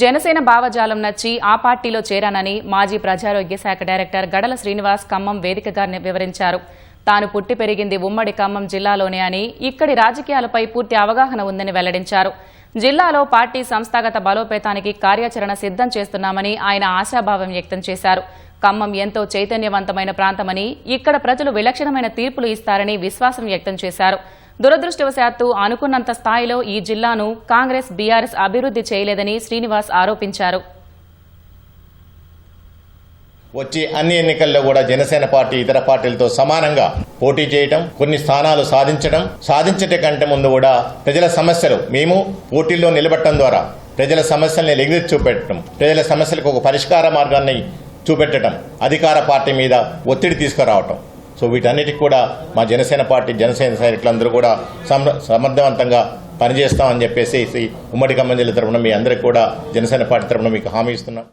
జనసేన భావజాలం నచ్చి ఆ పార్టీలో చేరానని మాజీ ప్రజారోగ్య శాఖ డైరెక్టర్ గడల శ్రీనివాస్ ఖమ్మం వేదికగా వివరించారు. తాను పుట్టి పెరిగింది ఉమ్మడి ఖమ్మం జిల్లాలోనే అని, ఇక్కడి రాజకీయాలపై పూర్తి అవగాహన ఉందని వెల్లడించారు. జిల్లాలో పార్టీ సంస్థాగత బలోపేతానికి కార్యాచరణ సిద్ధం చేస్తున్నామని ఆయన ఆశాభావం వ్యక్తం చేశారు. ఖమ్మం ఎంతో చైతన్యవంతమైన ప్రాంతమని, ఇక్కడ ప్రజలు విలక్షణమైన తీర్పులు ఇస్తారని విశ్వాసం వ్యక్తం చేశారు. దురదృష్టవశాత్తు అనుకున్నంత స్థాయిలో ఈ జిల్లాను కాంగ్రెస్ బీఆర్ఎస్ అభివృద్ధి చేయలేదని శ్రీనివాస్ ఆరోపించారు. వచ్చే అన్ని ఎన్నికల్లో కూడా జనసేన పార్టీ ఇతర పార్టీలతో సమానంగా పోటీ చేయటం, కొన్ని స్థానాలు సాధించట కంటే ముందు కూడా ప్రజల సమస్యలు మేము పోటీల్లో నిలబెట్టడం ద్వారా ప్రజల సమస్యల్ని ఎగిరి చూపెట్టడం, ప్రజల సమస్యలకు ఒక పరిష్కార మార్గాన్ని చూపెట్టడం, అధికార పార్టీ మీద ఒత్తిడి తీసుకురావటం. సో వీటన్నిటికి కూడా మా జనసేన పార్టీ జనసేన సైనికులందరూ కూడా సమర్థవంతంగా పనిచేస్తామని చెప్పేసి ఉమ్మడి ఖమ్మం జిల్లా తరఫున మీ అందరికీ కూడా జనసేన పార్టీ తరఫున మీకు హామీ ఇస్తున్నాం.